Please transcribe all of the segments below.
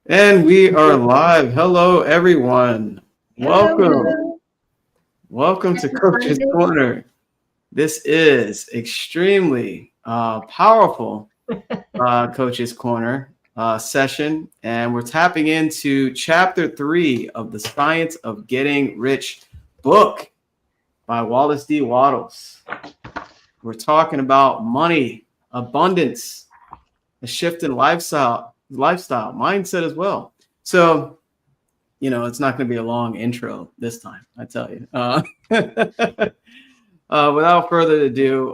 And we are live. Hello, everyone. Welcome. Hello. Welcome to Happy Coach's Sunday. Corner. This is extremely powerful Coach's Corner session. And we're tapping into chapter 3 of the Science of Getting Rich book by Wallace D. Wattles. We're talking about money, abundance, a shift in lifestyle, mindset as well. So, it's not going to be a long intro this time, I tell you. Without further ado,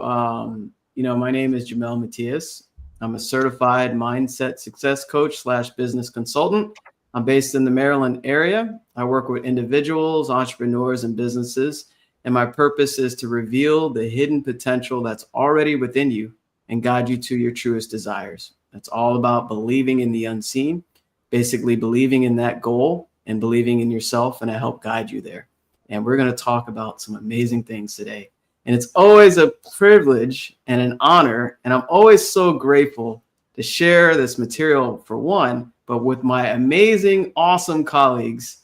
my name is Jamel Matias. I'm a certified mindset success coach / business consultant. I'm based in the Maryland area. I work with individuals, entrepreneurs, and businesses. And my purpose is to reveal the hidden potential that's already within you and guide you to your truest desires. It's all about believing in the unseen, basically believing in that goal and believing in yourself, and I help guide you there. And we're going to talk about some amazing things today. And it's always a privilege and an honor, and I'm always so grateful to share this material for one, but with my amazing, awesome colleagues.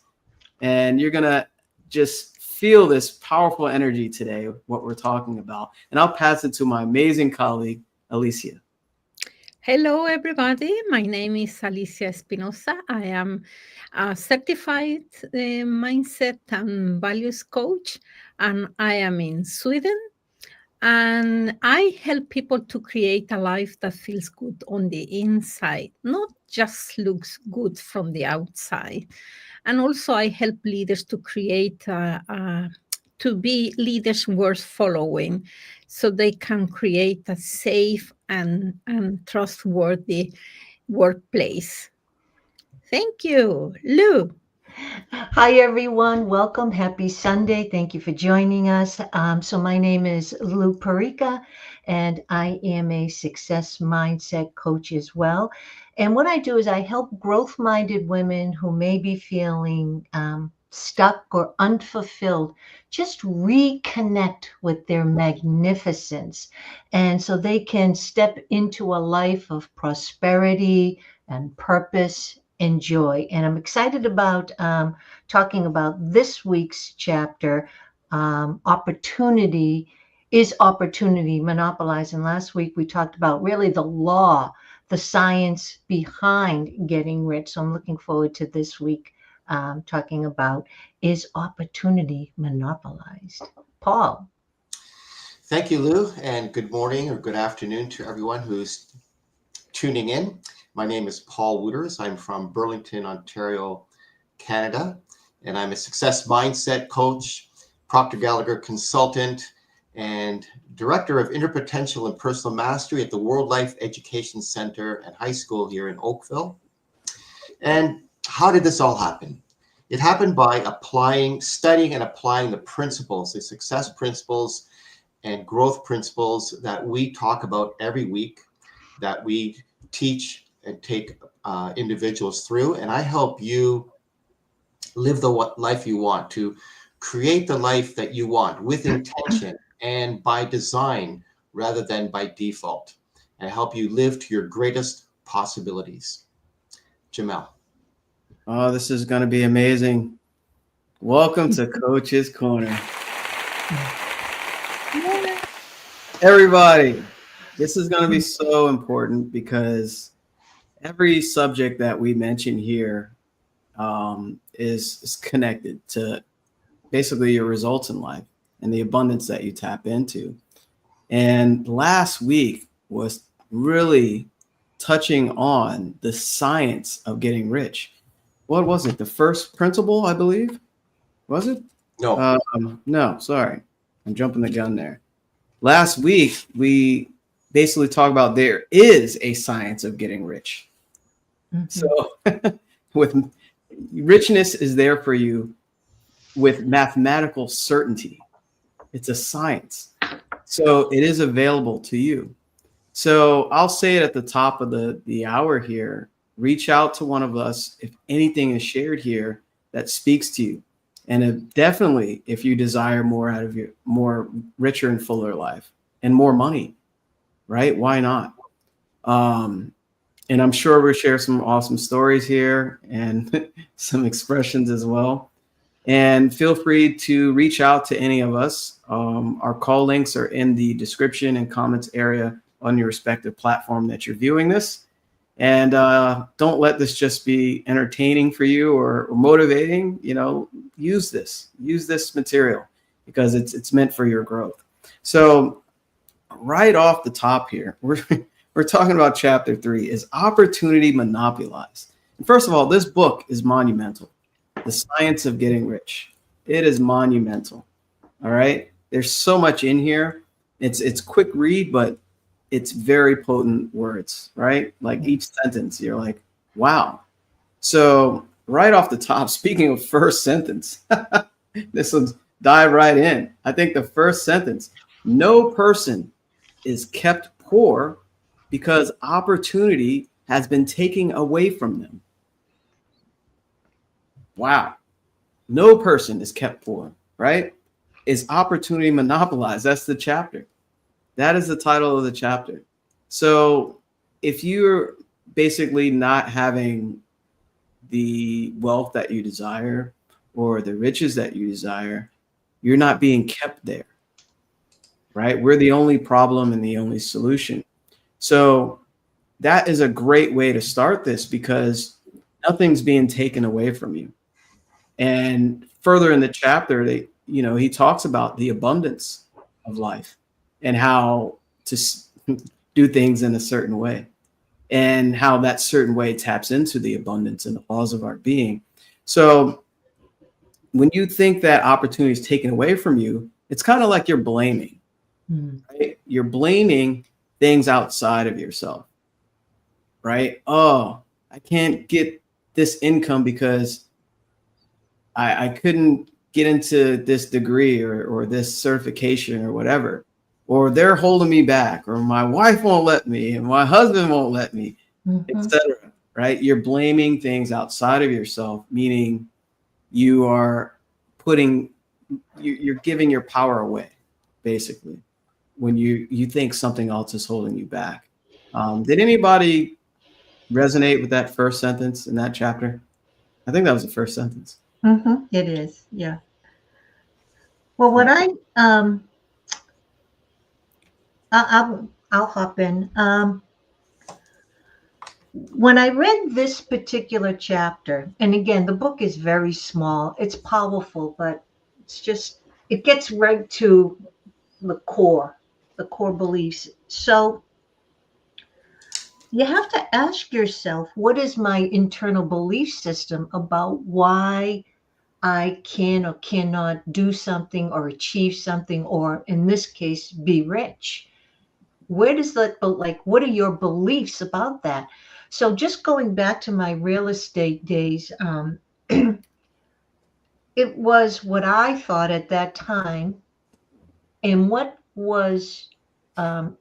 And you're going to just feel this powerful energy today, what we're talking about. And I'll pass it to my amazing colleague, Alicia. Hello, everybody. My name is Alicia Espinosa. I am a certified mindset and values coach, and I am in Sweden. And I help people to create a life that feels good on the inside, not just looks good from the outside. And also, I help leaders to create to be leaders worth following so they can create a safe and trustworthy workplace. Thank you, Lou. Hi, everyone. Welcome. Happy Sunday. Thank you for joining us. So my name is Lou Perica, and I am a success mindset coach as well. And what I do is I help growth-minded women who may be feeling stuck or unfulfilled just reconnect with their magnificence. And so they can step into a life of prosperity and purpose and joy. And I'm excited about talking about this week's chapter, opportunity monopolized. And last week we talked about really the law, the science behind getting rich. So I'm looking forward to this week talking about, is opportunity monopolized? Paul. Thank you, Lou, and good morning or good afternoon to everyone who's tuning in. My name is Paul Wooters. I'm from Burlington, Ontario, Canada, and I'm a success mindset coach, Proctor Gallagher consultant, and director of interpotential and personal mastery at the World Life Education Center and High School here in Oakville. And how did this all happen? It happened by studying and applying the principles, the success principles and growth principles that we talk about every week, that we teach and take individuals through. And I help you live the life you want, to create the life that you want with intention and by design rather than by default, and help you live to your greatest possibilities. Jamel. Oh, this is going to be amazing. Welcome to Coach's Corner. Everybody, this is going to be so important because every subject that we mention here is connected to basically your results in life and the abundance that you tap into. And last week was really touching on the science of getting rich. What was it? The first principle, I believe? Was it? No. No, sorry. I'm jumping the gun there. Last week, we basically talked about there is a science of getting rich. Mm-hmm. So with richness is there for you with mathematical certainty. It's a science. So it is available to you. So I'll say it at the top of the hour here. Reach out to one of us if anything is shared here that speaks to you. And definitely, if you desire more out of your more richer and fuller life and more money, right? Why not? And I'm sure we'll share some awesome stories here and some expressions as well. And feel free to reach out to any of us. Our call links are in the description and comments area on your respective platform that you're viewing this. And don't let this just be entertaining for you or motivating. Use this material because it's meant for your growth. So right off the top here, we're talking about chapter 3, is opportunity monopolized. And first of all, this book is monumental. The Science of Getting Rich. It is monumental. All right. There's so much in here. It's quick read, but it's very potent words, right? Like each sentence, you're like, wow. So right off the top, speaking of first sentence, this will dive right in. I think the first sentence, no person is kept poor because opportunity has been taken away from them. Wow. No person is kept poor, right? Is opportunity monopolized? That's the chapter. That is the title of the chapter. So if you're basically not having the wealth that you desire or the riches that you desire, you're not being kept there, right? We're the only problem and the only solution. So that is a great way to start this because nothing's being taken away from you. And further in the chapter, he talks about the abundance of life and how to do things in a certain way and how that certain way taps into the abundance and the laws of our being. So when you think that opportunity is taken away from you, it's kind of like you're blaming, right? You're blaming things outside of yourself, right? Oh, I can't get this income because I couldn't get into this degree or this certification or whatever, or they're holding me back, or my wife won't let me, and my husband won't let me, etc. Right? You're blaming things outside of yourself, meaning you are you're giving your power away, basically, when you think something else is holding you back. Did anybody resonate with that first sentence in that chapter? I think that was the first sentence. It is, yeah. Well, what I'll hop in. When I read this particular chapter, and again, the book is very small. It's powerful, but it gets right to the core beliefs. So you have to ask yourself, what is my internal belief system about why I can or cannot do something or achieve something, or in this case, be rich? Where does that, what are your beliefs about that? So just going back to my real estate days, it was what I thought at that time and what was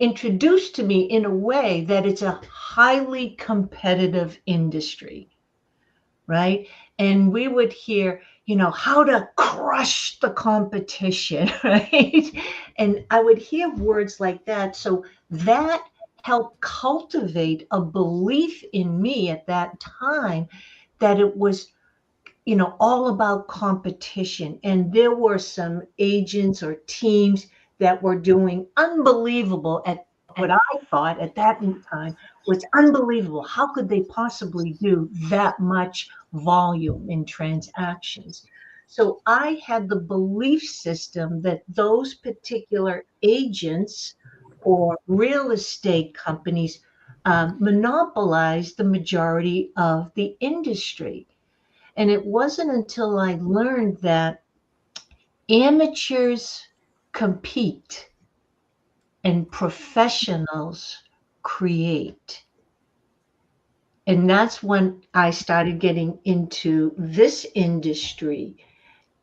introduced to me in a way that it's a highly competitive industry, right? And we would hear, how to crush the competition, right? And I would hear words like that. So that helped cultivate a belief in me at that time that it was, all about competition. And there were some agents or teams that were doing unbelievable at what I thought at that time was unbelievable. How could they possibly do that much volume in transactions? So I had the belief system that those particular agents or real estate companies monopolized the majority of the industry. And it wasn't until I learned that amateurs compete and professionals create. And that's when I started getting into this industry.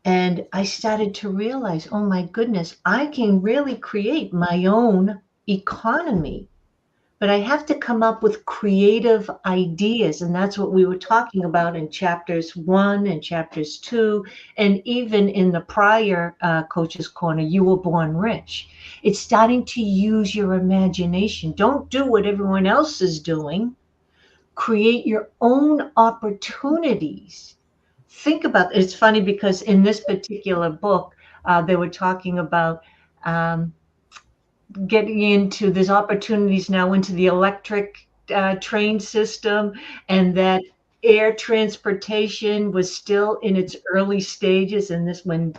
And I started to realize, oh my goodness, I can really create my own economy. But I have to come up with creative ideas. And that's what we were talking about in chapters 1 and chapters 2. And even in the prior Coach's Corner, You Were Born Rich. It's starting to use your imagination. Don't do what everyone else is doing, create your own opportunities. Think about it. It's funny because in this particular book, they were talking about um, getting into there's opportunities now into the electric train system, and that air transportation was still in its early stages. And this when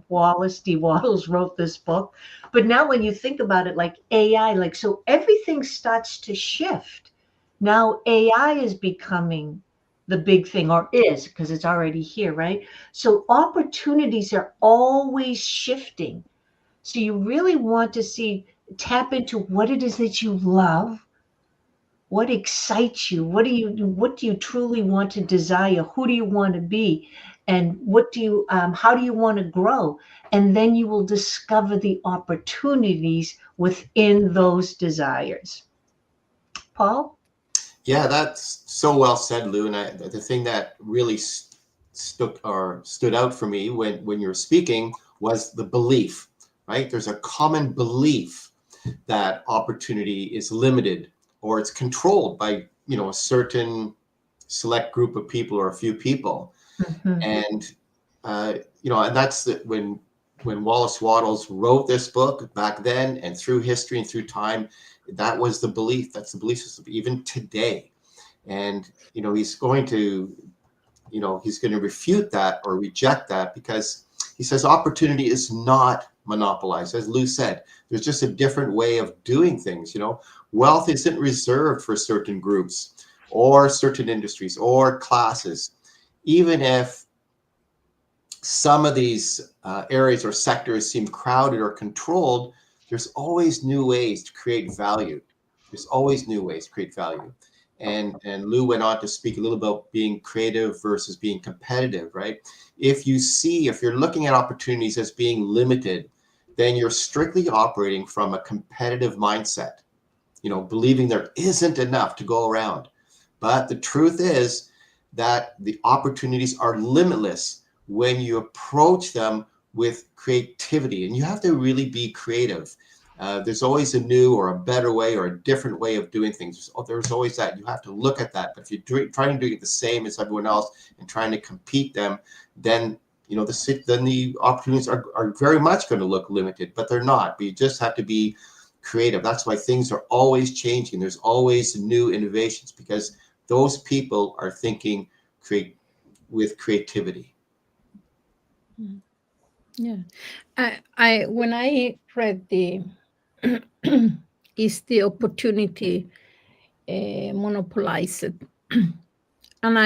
Wattles wrote this book. But now when you think about it, like AI, like so everything starts to shift. Now AI is becoming the big thing, or is, because it's already here, right? So opportunities are always shifting. So you really want to tap into what it is that you love, what excites you, what do you truly want to desire, who do you want to be, and how do you want to grow? And then you will discover the opportunities within those desires. Paul? Yeah, that's so well said, Lou. And the thing that really stood out for me when you were speaking was the belief, right? There's a common belief that opportunity is limited or it's controlled by, a certain select group of people or a few people. Mm-hmm. And, and that's when Wallace Wattles wrote this book back then and through history and through time, that was the belief. That's the belief system even today. And, he's going to refute that or reject that because he says opportunity is not monopolized. As Lou said, there's just a different way of doing things. Wealth isn't reserved for certain groups or certain industries or classes. Even if some of these areas or sectors seem crowded or controlled, there's always new ways to create value. There's always new ways to create value. And Lou went on to speak a little about being creative versus being competitive, right? If you're looking at opportunities as being limited, then you're strictly operating from a competitive mindset, believing there isn't enough to go around. But the truth is that the opportunities are limitless when you approach them with creativity, and you have to really be creative. There's always a new or a better way or a different way of doing things. There's always that. You have to look at that. But if you're trying to do it the same as everyone else and trying to compete them, then the opportunities are very much going to look limited, but they're not. But you just have to be creative. That's why things are always changing. There's always new innovations because those people are thinking with creativity. Yeah. I when I read the is the opportunity monopolized, and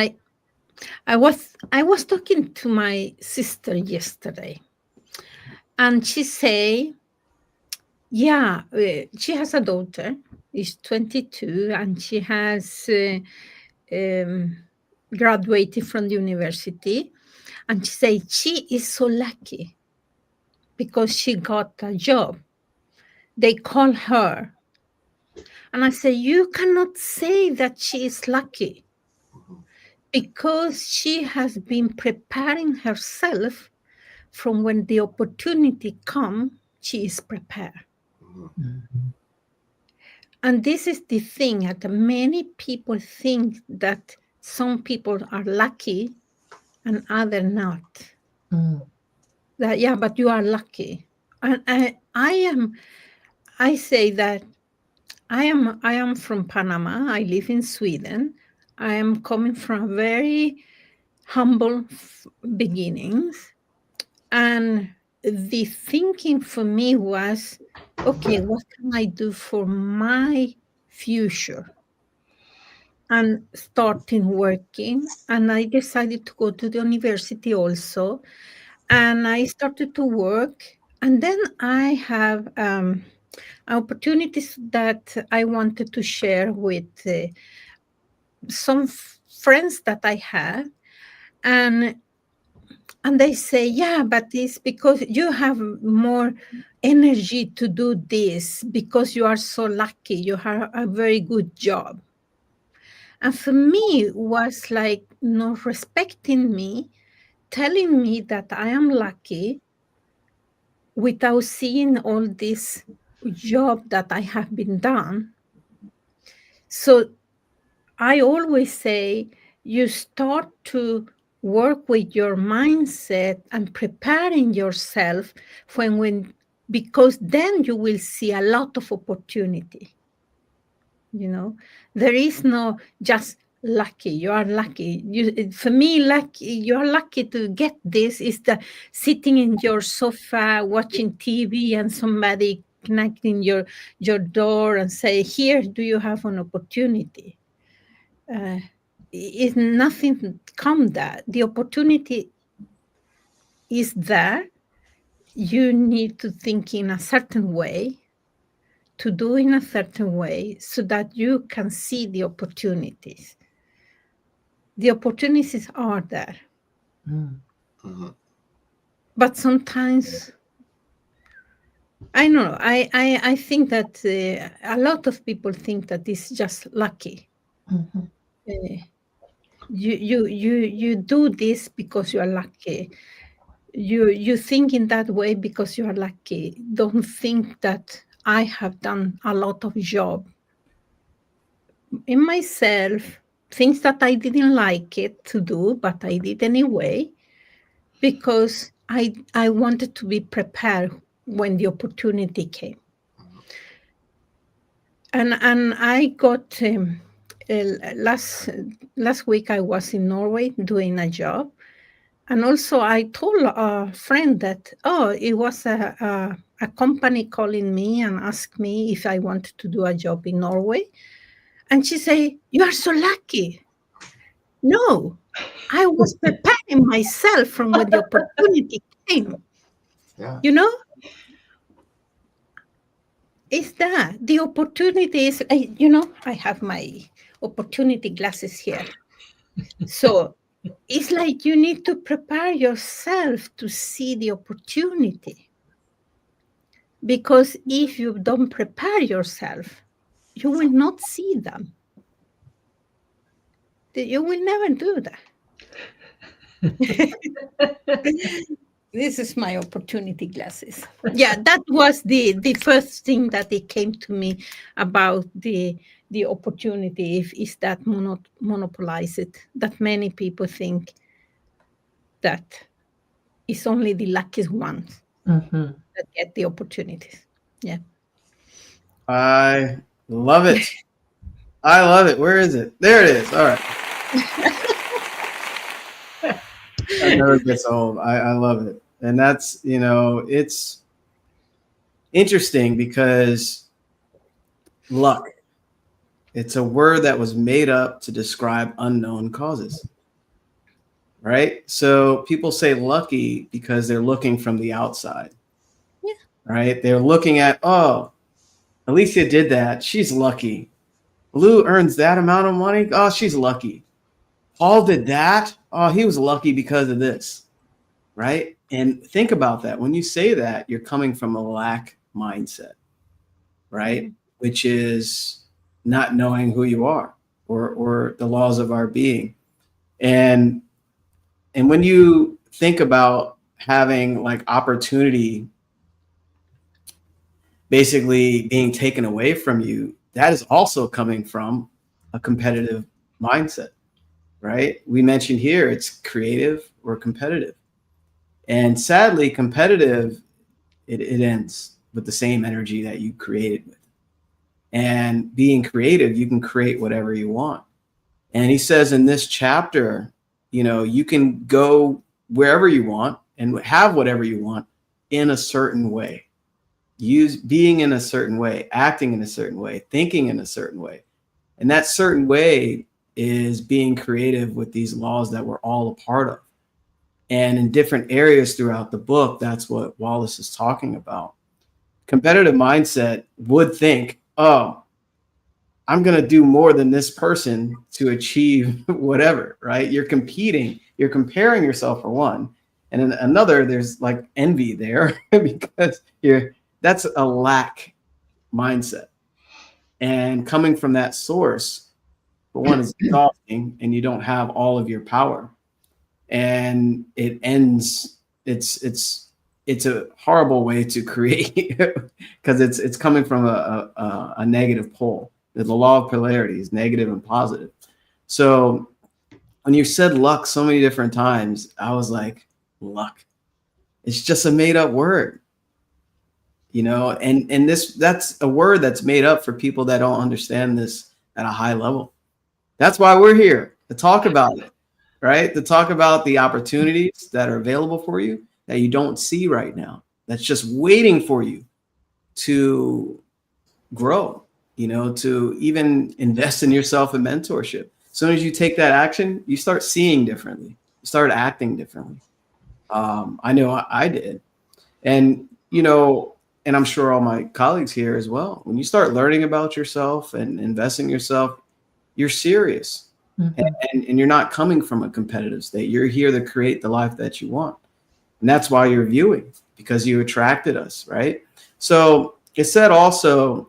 I was talking to my sister yesterday, and she say, yeah, she has a daughter, is 22, and she has graduated from the university, and she say she is so lucky because she got a job. They call her. And I say, you cannot say that she is lucky because she has been preparing herself from when the opportunity comes, she is prepared. Mm-hmm. And this is the thing that many people think that some people are lucky and others not. Mm. That, yeah, but you are lucky. And I say that I am from Panama. I live in Sweden. I am coming from very humble beginnings. And the thinking for me was, okay, what can I do for my future? And starting working. And I decided to go to the university also. And I started to work. And then I have opportunities that I wanted to share with some friends that I have, and they say, yeah, but it's because you have more energy to do this because you are so lucky, you have a very good job. And for me, it was like not respecting me, telling me that I am lucky without seeing all this job that I have been done. So I always say you start to work with your mindset and preparing yourself because then you will see a lot of opportunity. There is no just lucky. You are lucky. For me, lucky. You are lucky to get this. Is the sitting in your sofa watching TV and somebody knocking your door and say, "Here, do you have an opportunity?" Is nothing come that. The opportunity is there. You need to think in a certain way, to do in a certain way, so that you can see the opportunities. The opportunities are there. Mm-hmm. But sometimes, I don't know, I think that a lot of people think that it's just lucky. You do this because you are lucky. You think in that way because you are lucky. Don't think that I have done a lot of job in myself, things that I didn't like it to do, but I did anyway, because I wanted to be prepared when the opportunity came. And I got last week I was in Norway doing a job. And also I told a friend that, it was a company calling me and asked me if I wanted to do a job in Norway. And she said, "You are so lucky." No, I was preparing myself from when the opportunity came. Yeah. Is that the opportunity is, I have my opportunity glasses here. So it's like you need to prepare yourself to see the opportunity. Because if you don't prepare yourself, you will not see them. You will never do that. This is my opportunity glasses. Yeah, that was the first thing that it came to me about the opportunity, if is that monopolize it, that many people think that it's only the luckiest ones that get the opportunities. Yeah. I love it. I love it. Where is it? There it is. All right. That never gets old. I love it. And that's, it's interesting because luck, it's a word that was made up to describe unknown causes, right? So people say lucky because they're looking from the outside, right? They're looking at, oh, Alicia did that. She's lucky. Lou earns that amount of money. Oh, she's lucky. Paul did that. Oh, he was lucky because of this, right? And think about that. When you say that, you're coming from a lack mindset, right? Which is not knowing who you are or the laws of our being. And when you think about having like opportunity basically being taken away from you, that is also coming from a competitive mindset, right? We mentioned here it's creative or competitive. And sadly, competitive, it ends with the same energy that you created with. And being creative, you can create whatever you want. And he says in this chapter, you can go wherever you want and have whatever you want in a certain way. Being in a certain way, acting in a certain way, thinking in a certain way. And that certain way is being creative with these laws that we're all a part of. And in different areas throughout the book, that's what Wallace is talking about. Competitive mindset would think, oh, I'm going to do more than this person to achieve whatever, right? You're competing, you're comparing yourself for one. And in another, there's like envy there because that's a lack mindset. And coming from that source, for one, is exhausting and you don't have all of your power. And it ends, it's a horrible way to create because it's coming from a negative pole. The law of polarity is negative and positive. So when you said luck so many different times, I was like, luck. It's just a made up word, and that's a word that's made up for people that don't understand this at a high level. That's why we're here to talk about it, right? To talk about the opportunities that are available for you that you don't see right now. That's just waiting for you to grow, to even invest in yourself in mentorship. As soon as you take that action, you start seeing differently. You start acting differently. I know I did. And, and I'm sure all my colleagues here as well. When you start learning about yourself and investing in yourself, you're serious. Mm-hmm. And you're not coming from a competitive state. You're here to create the life that you want. And that's why you're viewing, because you attracted us, right? So it said also,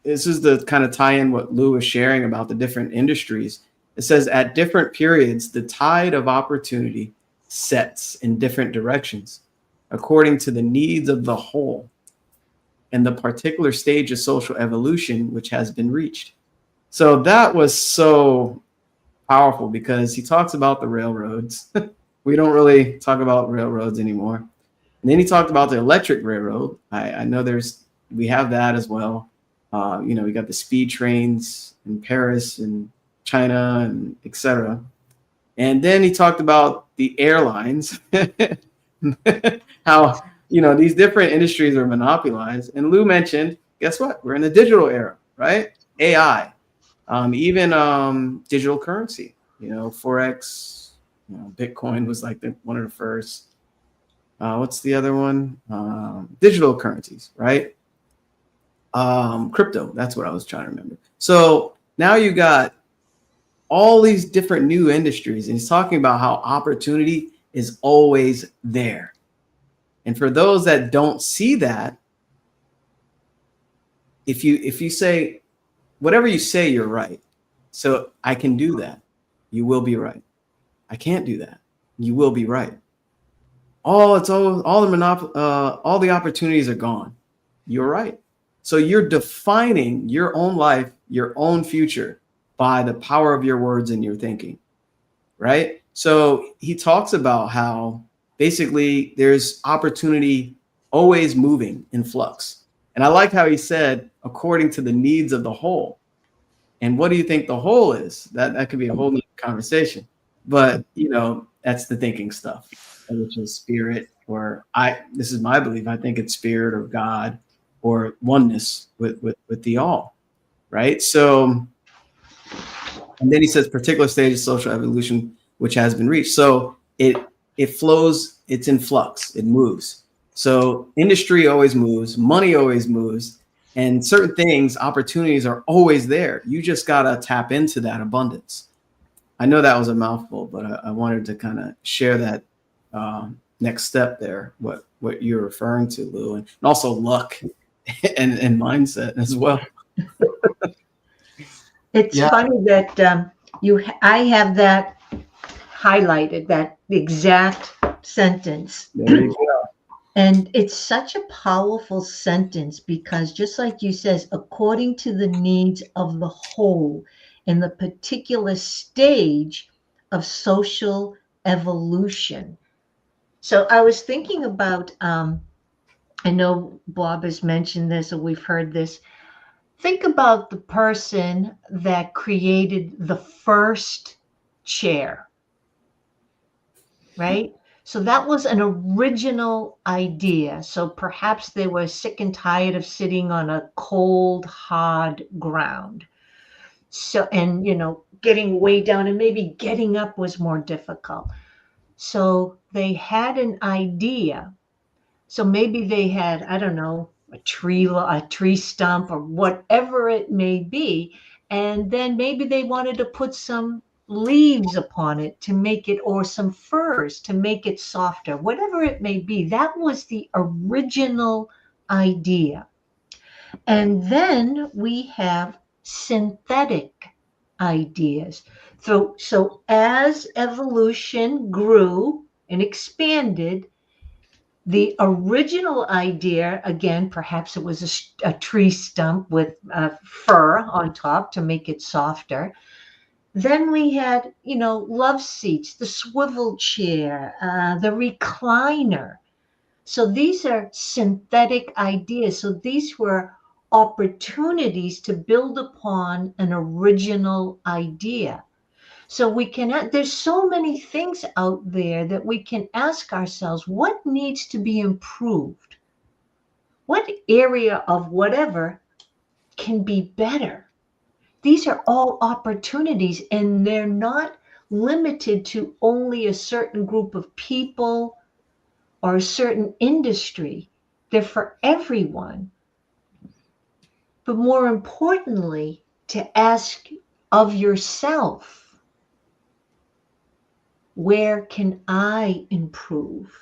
this is the kind of tie in what Lou was sharing about the different industries. It says at different periods, the tide of opportunity sets in different directions according to the needs of the whole and the particular stage of social evolution which has been reached. So that was so powerful because he talks about the railroads. We don't really talk about railroads anymore. And then he talked about the electric railroad. I know we have that as well. We got the speed trains in Paris and China and etc. And then he talked about the airlines, how, these different industries are monopolized. And Lou mentioned, guess what? We're in the digital era, right? AI, even digital currency, Forex, Bitcoin was like one of the first. What's the other one? Digital currencies, right? Crypto, that's what I was trying to remember. So now you got all these different new industries, and he's talking about how opportunity is always there. And for those that don't see that, if you say whatever you say, you're right. So I can do that. You will be right. I can't do that. You will be right. All the opportunities are gone. You're right. So you're defining your own life, your own future by the power of your words and your thinking, right? So he talks about how basically there's opportunity always moving in flux. And I like how he said, according to the needs of the whole. And what do you think the whole is? That could be a whole new conversation. But, that's the thinking stuff, which is spirit, or this is my belief. I think it's spirit or God or oneness with the all, right? So, and then he says particular stage of social evolution, which has been reached. So it flows, it's in flux, it moves. So industry always moves, money always moves, and certain things, opportunities are always there. You just got to tap into that abundance. I know that was a mouthful, but I wanted to kind of share that next step there, what you're referring to, Lou, and also luck and mindset as well. It's funny that I have that highlighted, that exact sentence. There you go. And it's such a powerful sentence because just like you says, according to the needs of the whole in the particular stage of social evolution. So I was thinking about, I know Bob has mentioned this or we've heard this. Think about the person that created the first chair, right? So that was an original idea. So perhaps they were sick and tired of sitting on a cold, hard ground. So, and, getting way down and maybe getting up was more difficult. So they had an idea. So maybe they had, I don't know, a tree stump or whatever it may be. And then maybe they wanted to put some leaves upon it to make it, or some furs to make it softer, whatever it may be. That was the original idea. And then we have synthetic ideas. So as evolution grew and expanded, The original idea, again, perhaps it was a tree stump with fur on top to make it softer. Then we had, love seats, the swivel chair, the recliner. So these are synthetic ideas. So these were opportunities to build upon an original idea. So there's so many things out there that we can ask ourselves, what needs to be improved? What area of whatever can be better? These are all opportunities, and they're not limited to only a certain group of people or a certain industry. They're for everyone. But more importantly, to ask of yourself, where can I improve?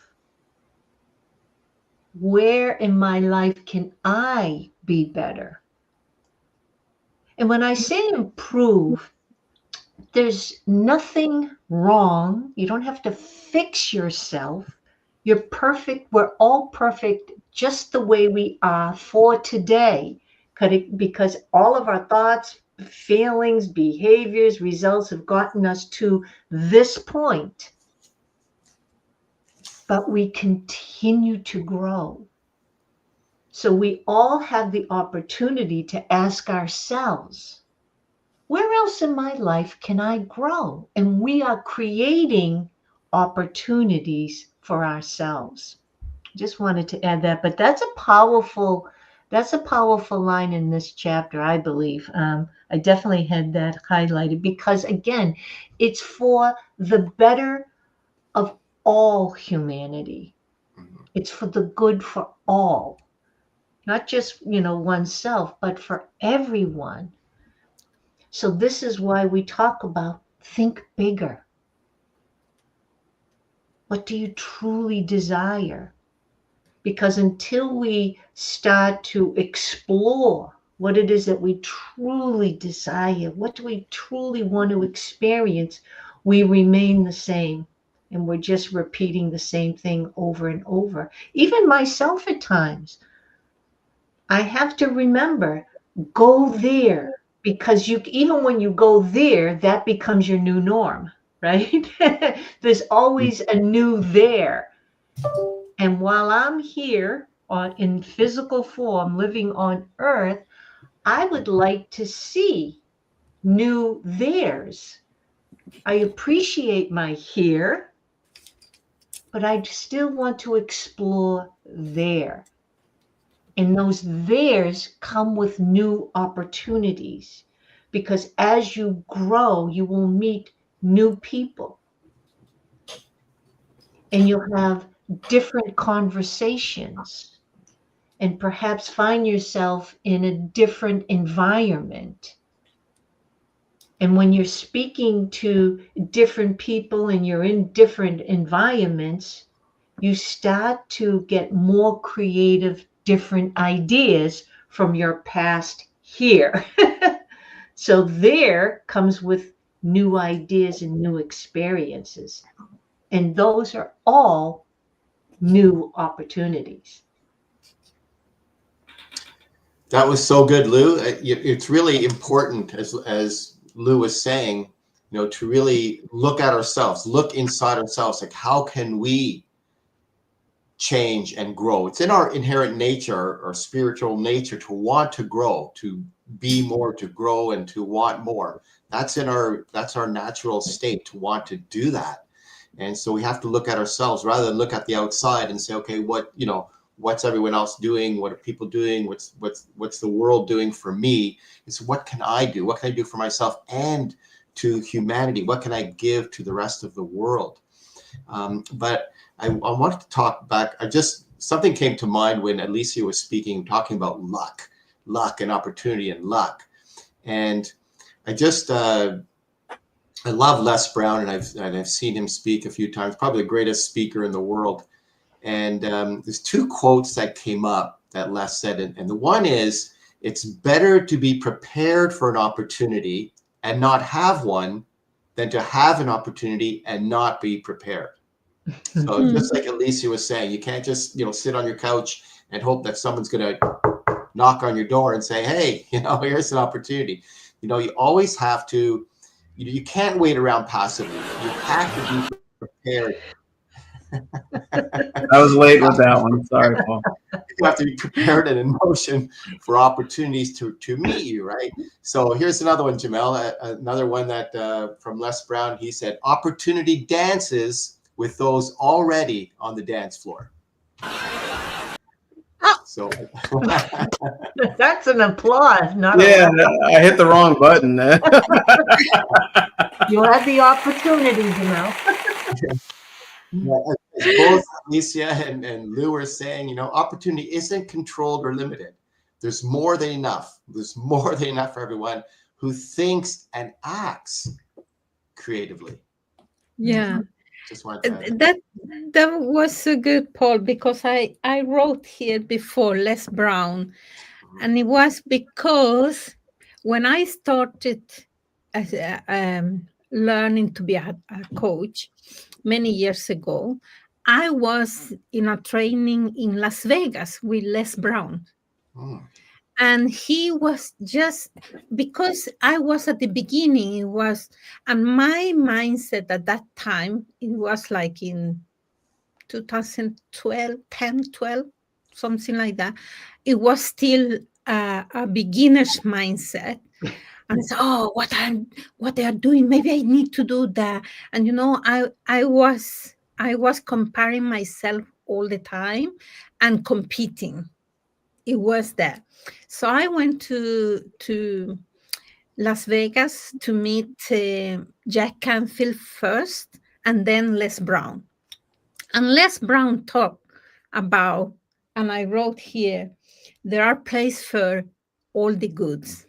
Where in my life can I be better? And when I say improve, there's nothing wrong. You don't have to fix yourself. You're perfect. We're all perfect just the way we are for today. Because all of our thoughts, feelings, behaviors, results have gotten us to this point. But we continue to grow. So we all have the opportunity to ask ourselves, where else in my life can I grow? And we are creating opportunities for ourselves. Just wanted to add that, but that's a powerful line in this chapter, I believe. I definitely had that highlighted because, again, it's for the better of all humanity. It's for the good for all, not just oneself, but for everyone. So this is why we talk about think bigger. What do you truly desire? Because until we start to explore what it is that we truly desire, what do we truly want to experience, we remain the same. And we're just repeating the same thing over and over. Even myself at times, I have to remember, go there. Because even when you go there, that becomes your new norm, right? There's always a new there. And while I'm here in physical form, living on earth, I would like to see new theirs. I appreciate my here, but I still want to explore there. And those theirs come with new opportunities, because as you grow, you will meet new people and you'll have different conversations and perhaps find yourself in a different environment. And when you're speaking to different people and you're in different environments, you start to get more creative, different ideas from your past here. So there comes with new ideas and new experiences. And those are all new opportunities. That was so good, Lou. It's really important, as Lou was saying, to really look at ourselves, look inside ourselves. Like, how can we change and grow? It's in our inherent nature, our spiritual nature, to want to grow, to be more, to grow, and to want more. That's our natural state, to want to do that. And so we have to look at ourselves rather than look at the outside and say, okay, what's everyone else doing? What are people doing? What's the world doing for me? It's what can I do? What can I do for myself and to humanity? What can I give to the rest of the world? But I wanted to talk back. Something came to mind when Alicia was speaking, talking about luck and opportunity and luck. And I love Les Brown, and I've seen him speak a few times, probably the greatest speaker in the world. And there's two quotes that came up that Les said. And the one is, it's better to be prepared for an opportunity and not have one than to have an opportunity and not be prepared. So just like Alicia was saying, you can't just, sit on your couch and hope that someone's going to knock on your door and say, hey, here's an opportunity. You always have to, you can't wait around passively. You have to be prepared. I was late with that one. Sorry, Paul. You have to be prepared and in motion for opportunities to meet you, right? So here's another one, Jamel, another one that from Les Brown. He said, opportunity dances with those already on the dance floor. So That's an applause, not Yeah, a I hit the wrong button. You had the opportunity, as both Alicia and Lou are saying, opportunity isn't controlled or limited. There's more than enough. There's more than enough for everyone who thinks and acts creatively. Yeah. Just wanted to That was so good, Paul, because I wrote here before Les Brown, and it was because when I started as learning to be a coach many years ago, I was in a training in Las Vegas with Les Brown. And he was just, because I was at the beginning, and my mindset at that time, it was like in 2012, 10, 12, something like that. It was still a beginner's mindset. And so, what they are doing, maybe I need to do that. And I was comparing myself all the time and competing. It was that. So I went to Las Vegas to meet Jack Canfield first, and then Les Brown. And Les Brown talked about, and I wrote here, there are places for all the goods.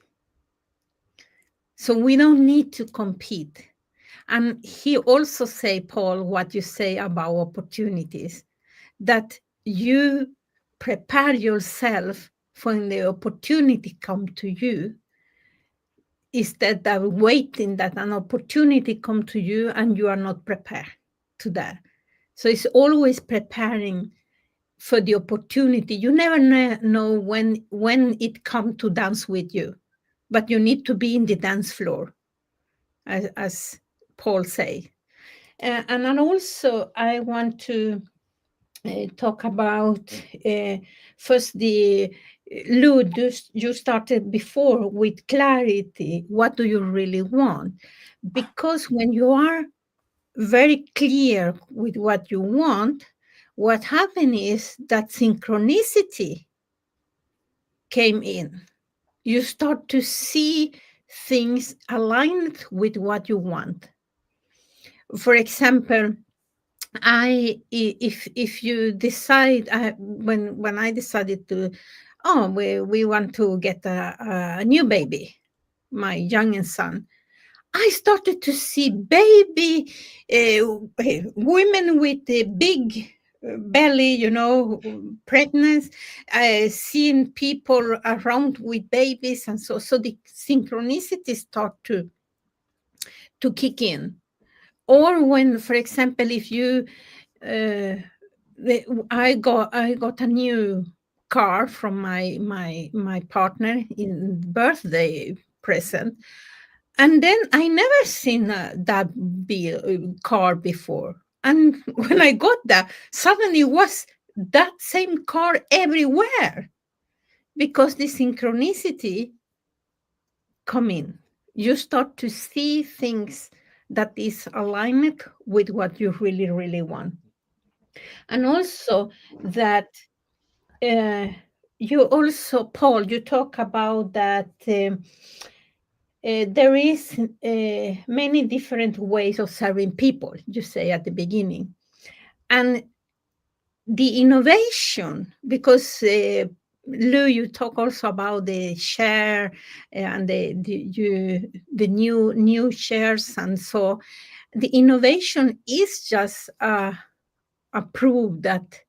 So we don't need to compete. And he also say, Paul, what you say about opportunities, that you prepare yourself for when the opportunity come to you, instead of waiting that an opportunity come to you and you are not prepared to that. So it's always preparing for the opportunity. You never know when it come to dance with you, but you need to be in the dance floor, as Paul say. And then also I want to talk about first the Lou, you started before with clarity. What do you really want? Because when you are very clear with what you want, what happened is that synchronicity came in. You start to see things aligned with what you want. For example, if you decide, when I decided to, we want to get a new baby, my youngest son, I started to see baby women with a big belly, pregnant, seeing people around with babies, and so the synchronicity start to kick in. Or when, for example, if you, I got a new car from my partner in birthday present, and then I never seen that car before. And when I got that, suddenly it was that same car everywhere, because the synchronicity come in. You start to see things that is aligned with what you really, really want. And also that you also, Paul, you talk about that there is many different ways of serving people, you say at the beginning. And the innovation, because Lou, you talk also about the share and the new shares, and so the innovation is just a proof that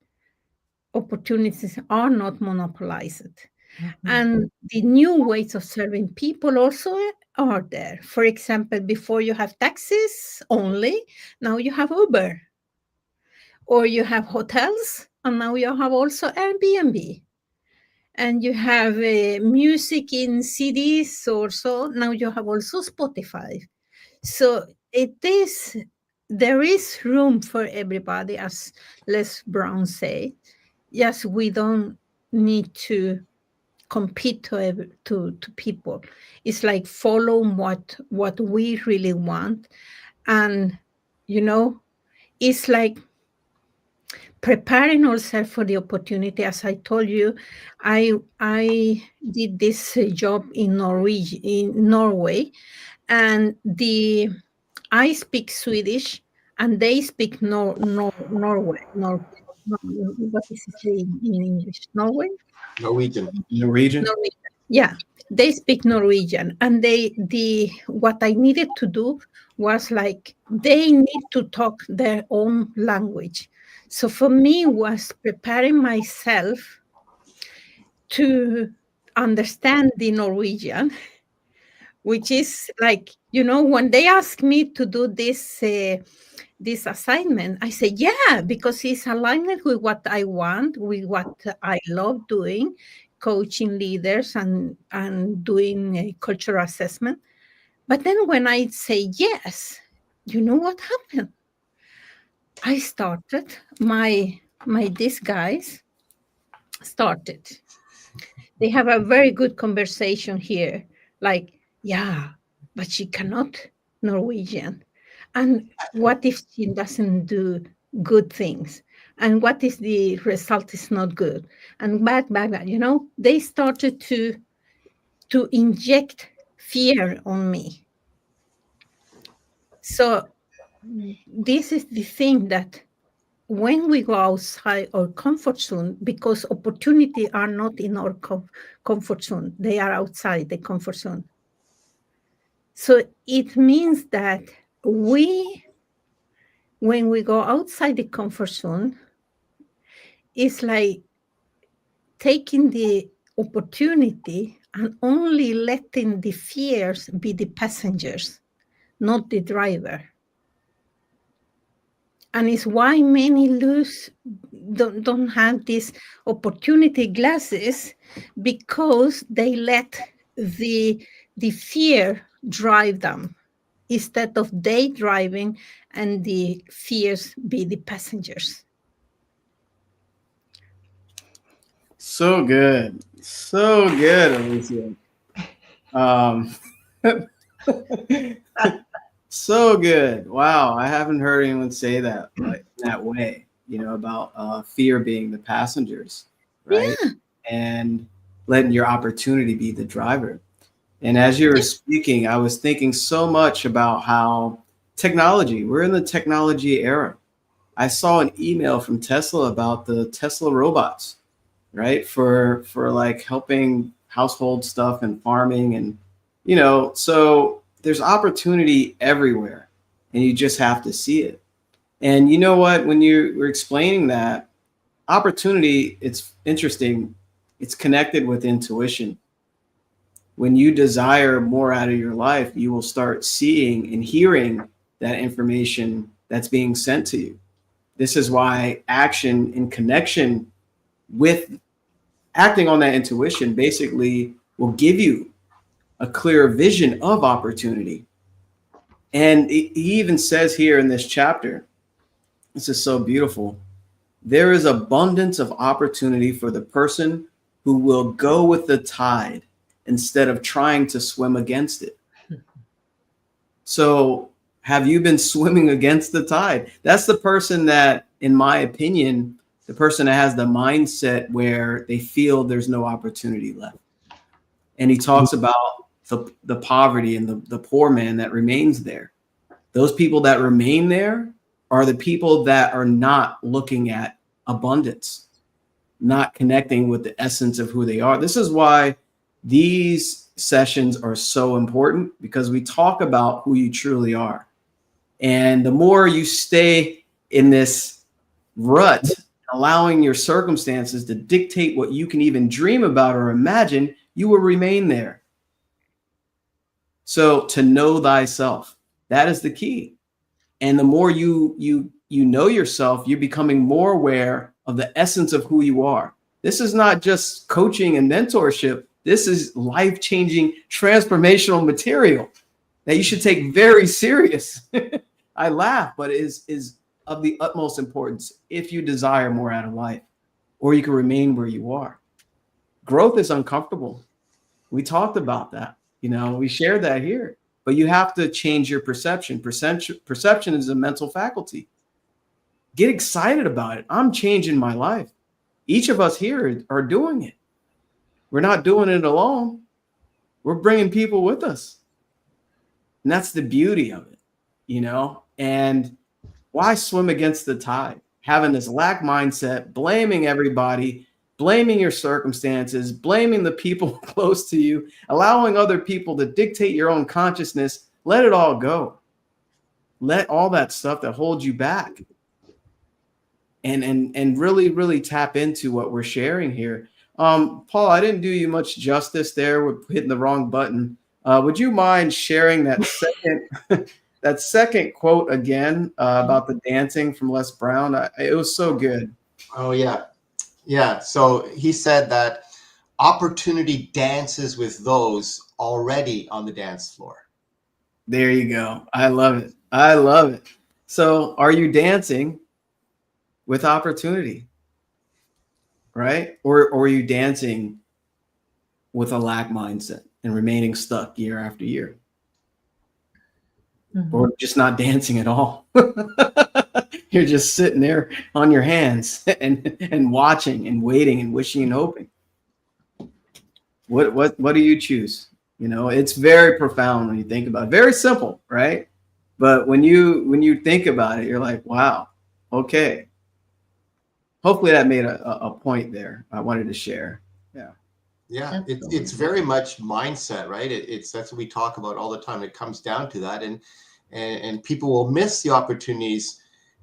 opportunities are not monopolized. Mm-hmm. And the new ways of serving people also are there. For example, before you have taxis only, now you have Uber. Or you have hotels, and now you have also Airbnb. And you have music in CDs also. Now you have also Spotify. So there is room for everybody, as Les Brown say. Yes, we don't need to compete to people. It's like follow what we really want. And it's like preparing ourselves for the opportunity. As I told you, I did this job in Norway, and I speak Swedish, and they speak Norway. What is it in English? Norway. Norwegian. Norwegian. Yeah, they speak Norwegian, and what I needed to do was like they need to talk their own language. So for me was preparing myself to understand the Norwegian, which is like, when they ask me to do this assignment, I say, yeah, because it's aligned with what I want, with what I love doing, coaching leaders and doing a cultural assessment. But then when I say yes, you know what happened? I started, these guys started. They have a very good conversation here. Like, yeah, but she cannot Norwegian. And what if she doesn't do good things? And what if the result is not good? And back, they started to inject fear on me. So this is the thing, that when we go outside our comfort zone, because opportunity are not in our comfort zone, they are outside the comfort zone. So it means that when we go outside the comfort zone, it's like taking the opportunity and only letting the fears be the passengers, not the driver. And it's why many don't have these opportunity glasses, because they let the fear drive them instead of they driving and the fears be the passengers. So good. So good, Alicia. So good. Wow. I haven't heard anyone say that like that way, about fear being the passengers, right? Yeah. And letting your opportunity be the driver. And as you were speaking, I was thinking so much about how we're in the technology era. I saw an email from Tesla about the Tesla robots, right? For like helping household stuff and farming and, so there's opportunity everywhere and you just have to see it. And you know what, when you were explaining that opportunity, it's interesting. It's connected with intuition. When you desire more out of your life, you will start seeing and hearing that information that's being sent to you. This is why action in connection with acting on that intuition basically will give you a clear vision of opportunity. And he even says here in this chapter, this is so beautiful, there is abundance of opportunity for the person who will go with the tide instead of trying to swim against it. So have you been swimming against the tide? That's the person that, in my opinion, the person that has the mindset where they feel there's no opportunity left. And he talks about the poverty and the poor man that remains there. Those people that remain there are the people that are not looking at abundance, not connecting with the essence of who they are. This is why these sessions are so important, because we talk about who you truly are. And the more you stay in this rut, allowing your circumstances to dictate what you can even dream about or imagine, you will remain there. So to know thyself, that is the key. And the more you you know yourself, you're becoming more aware of the essence of who you are. This is not just coaching and mentorship. This is life-changing, transformational material that you should take very serious. I laugh, but it is of the utmost importance if you desire more out of life, or you can remain where you are. Growth is uncomfortable. We talked about that. We shared that here. But you have to change your perception. Perception is a mental faculty. Get excited about it. I'm changing my life. Each of us here are doing it. We're not doing it alone. We're bringing people with us. And that's the beauty of it, And why swim against the tide? Having this lack mindset, blaming everybody, blaming your circumstances, blaming the people close to you, allowing other people to dictate your own consciousness. Let it all go. Let all that stuff that holds you back. And really, really tap into what we're sharing here. Paul, I didn't do you much justice there with hitting the wrong button. Would you mind sharing that second quote again about the dancing from Les Brown? It was so good. Oh, yeah. Yeah. So he said that opportunity dances with those already on the dance floor. There you go. I love it. I love it. So are you dancing with opportunity? Right? Or are you dancing with a lack mindset and remaining stuck year after year? Mm-hmm. Or just not dancing at all? You're just sitting there on your hands and watching and waiting and wishing and hoping. What do you choose? It's very profound when you think about it. Very simple, right? But when you think about it, you're like, wow, okay. Hopefully that made a point there. I wanted to share. Yeah, it's very much mindset, right? That's what we talk about all the time. It comes down to that, and people will miss the opportunities,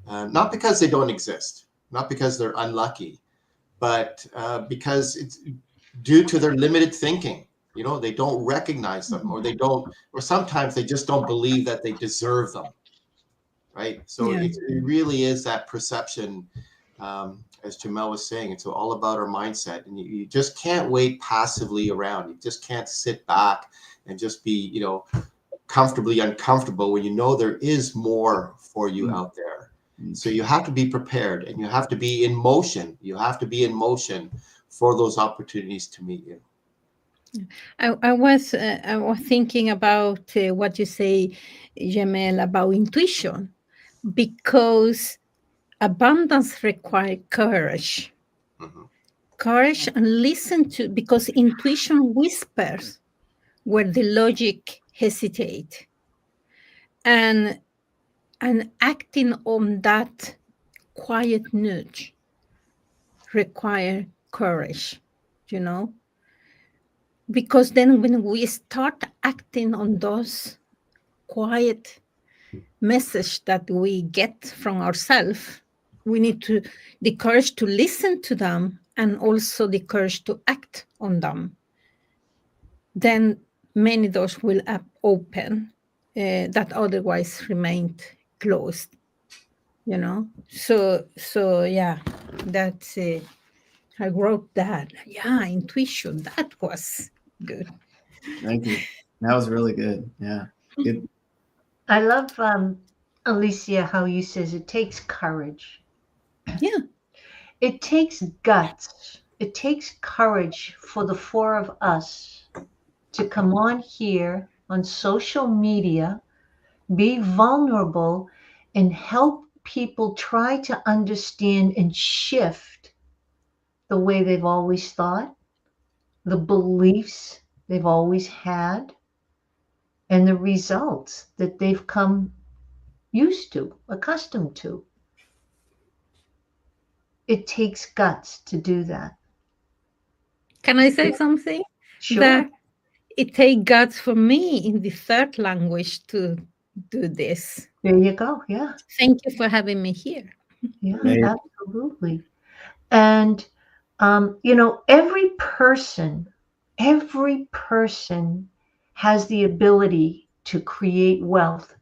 not because they don't exist, not because they're unlucky, but because it's due to their limited thinking. They don't recognize them, or sometimes they just don't believe that they deserve them, right? So it really is that perception. As Jamel was saying, it's all about our mindset, and you just can't wait passively around. You just can't sit back and just be, comfortably uncomfortable when there is more for you out there. So you have to be prepared, and you have to be in motion. You have to be in motion for those opportunities to meet you. I was thinking about what you say, Jamel, about intuition, because abundance requires courage. Mm-hmm. Courage and listen to, because intuition whispers where the logic hesitate. And acting on that quiet nudge require courage, because then when we start acting on those quiet message that we get from ourselves, we need the courage to listen to them and also the courage to act on them. Then many doors will open that otherwise remained closed, So yeah, that's I wrote that. Yeah, intuition. That was good. Thank you. That was really good. Yeah. Good. I love, Alicia, how you says it takes courage. Yeah. It takes guts. It takes courage for the four of us to come on here on social media, be vulnerable, and help people try to understand and shift the way they've always thought, the beliefs they've always had, and the results that they've come used to, accustomed to. It takes guts to do that. Can I say something? Sure. That it takes guts for me in the third language to do this. There you go. Yeah. Thank you for having me here. Yeah, absolutely. And, every person has the ability to create wealth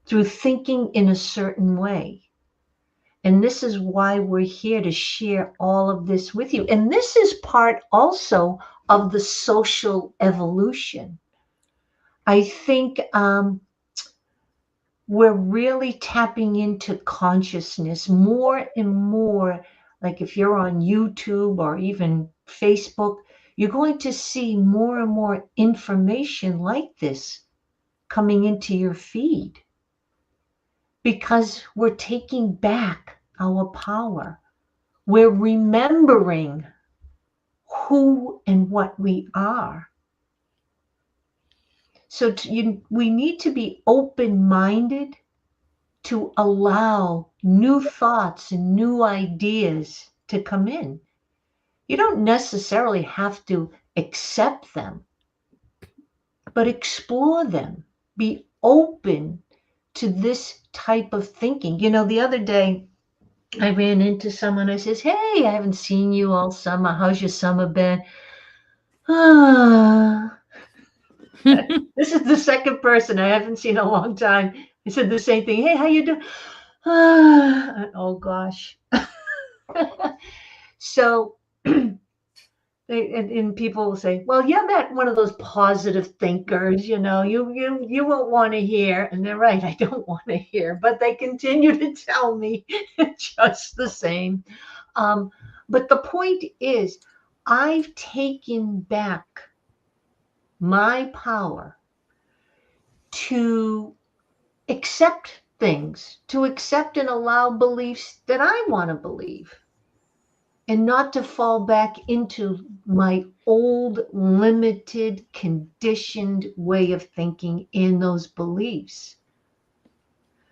through thinking in a certain way. And this is why we're here to share all of this with you. And this is part also of the social evolution. I think we're really tapping into consciousness more and more. Like if you're on YouTube or even Facebook, you're going to see more and more information like this coming into your feed because we're taking back our power. We're remembering who and what we are. So we need to be open-minded to allow new thoughts and new ideas to come in. You don't necessarily have to accept them, but explore them. Be open to this type of thinking. The other day I ran into someone. I says, "Hey, I haven't seen you all summer. How's your summer been?" This is the second person I haven't seen in a long time. I said the same thing. "Hey, how you doing?" Oh gosh. So and people will say, "Well, you're not one of those positive thinkers, you won't want to hear." And they're right, I don't want to hear, but they continue to tell me just the same. But the point is, I've taken back my power to accept things, to accept and allow beliefs that I want to believe, and not to fall back into my old, limited, conditioned way of thinking in those beliefs.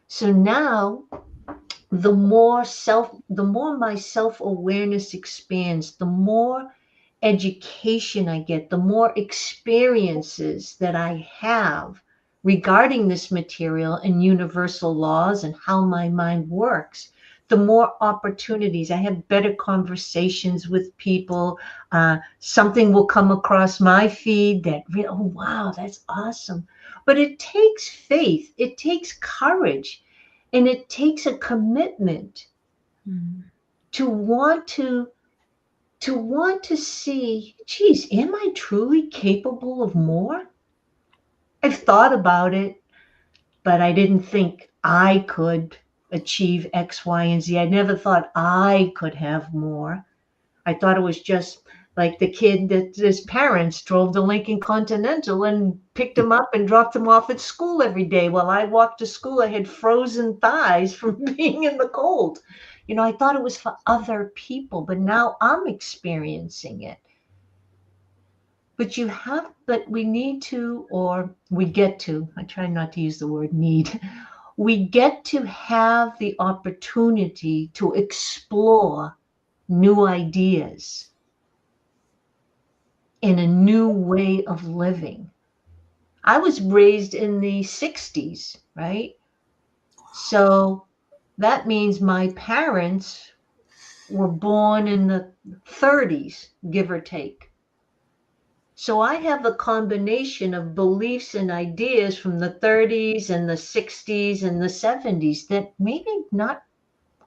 So now, the more my self-awareness expands, the more education I get, the more experiences that I have regarding this material and universal laws and how my mind works, the more opportunities. I have better conversations with people. Something will come across my feed that, oh, wow, that's awesome. But it takes faith, it takes courage, and it takes a commitment to want to see, geez, am I truly capable of more? I've thought about it, but I didn't think I could achieve X, Y, and Z. I never thought I could have more. I thought it was just like the kid that his parents drove the Lincoln Continental and picked him up and dropped him off at school every day. While I walked to school, I had frozen thighs from being in the cold. I thought it was for other people, but now I'm experiencing it. But we need to, or we get to, I try not to use the word need, we get to have the opportunity to explore new ideas in a new way of living. I was raised in the 60s, right? So that means my parents were born in the 30s, give or take. So I have a combination of beliefs and ideas from the 30s and the 60s and the 70s that maybe not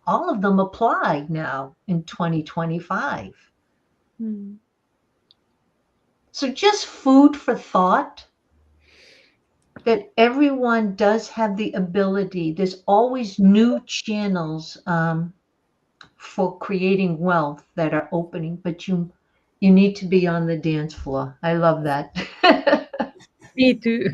all of them apply now in 2025. So just food for thought, that everyone does have the ability. There's always new channels for creating wealth that are opening, but you need to be on the dance floor. I love that. Me too.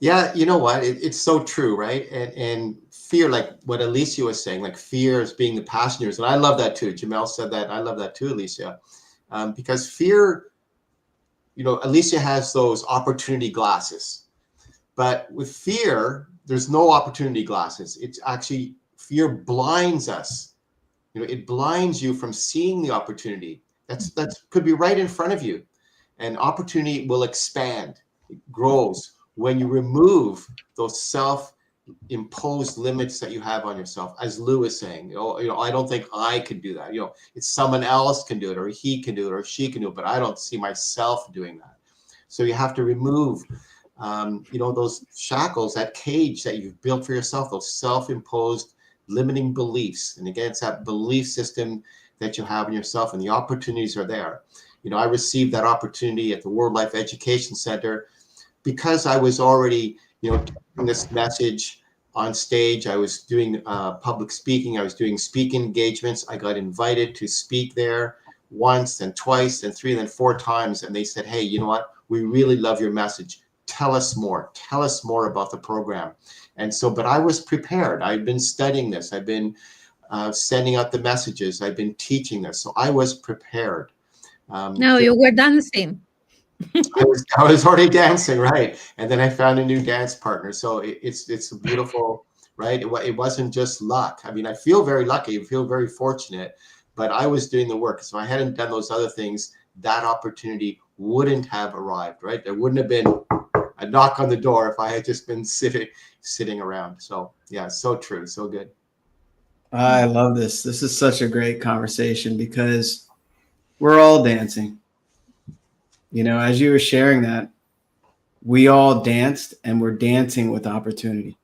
Yeah, you know what? It's so true, right? And fear, like what Alicia was saying, like fear is being the passengers. And I love that too. Jamel said that. I love that too, Alicia. Because fear, Alicia has those opportunity glasses. But with fear, there's no opportunity glasses. It's actually, fear blinds us. It blinds you from seeing the opportunity. That's could be right in front of you. And opportunity will expand. It grows when you remove those self-imposed limits that you have on yourself. As Lou is saying, I don't think I could do that. It's someone else can do it, or he can do it, or she can do it, but I don't see myself doing that. So you have to remove those shackles, that cage that you've built for yourself, those self-imposed limiting beliefs. And again, it's that belief system that you have in yourself, and the opportunities are there. I received that opportunity at the World Life Education Center because I was already, taking this message on stage. I was doing public speaking. I was doing speaking engagements. I got invited to speak there once and twice and three and then four times. And they said, hey, you know what? We really love your message. Tell us more. Tell us more about the program. And so, but I was prepared. I'd been studying this. I've been sending out the messages. I've been teaching this. So I was prepared. No, you were dancing. I was already dancing, right? And then I found a new dance partner. So it's beautiful, right? It wasn't just luck. I mean, I feel very lucky. I feel very fortunate, but I was doing the work. So I hadn't done those other things. That opportunity wouldn't have arrived, right? There wouldn't have been a knock on the door if I had just been sitting around. So yeah, so true. So good. I love this. This is such a great conversation because we're all dancing. As you were sharing that, we all danced and we're dancing with opportunity.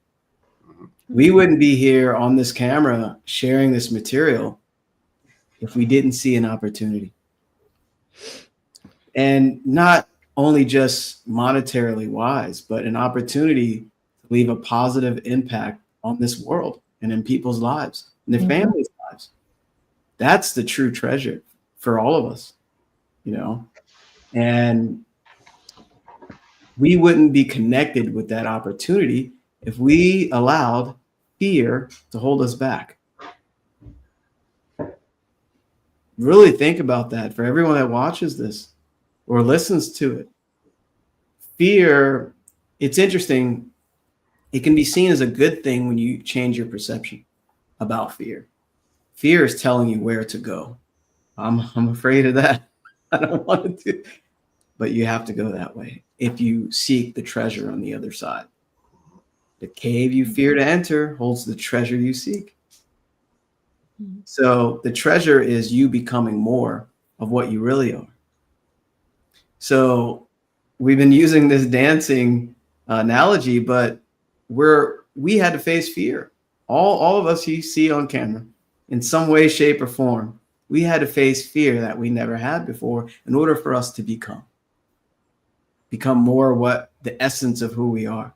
We wouldn't be here on this camera sharing this material if we didn't see an opportunity. And not only just monetarily wise, but an opportunity to leave a positive impact on this world and in people's lives and their families' lives. That's the true treasure for all of us, and we wouldn't be connected with that opportunity if we allowed fear to hold us back. Really think about that for everyone that watches this or listens to it. Fear, it's interesting. It can be seen as a good thing when you change your perception about fear. Fear is telling you where to go. I'm afraid of that. I don't want to do, but you have to go that way if you seek the treasure on the other side. The cave you fear to enter holds the treasure you seek. So the treasure is you becoming more of what you really are. So we've been using this dancing analogy, but we had to face fear. All of us you see on camera, in some way, shape, or form, we had to face fear that we never had before in order for us to become more what the essence of who we are.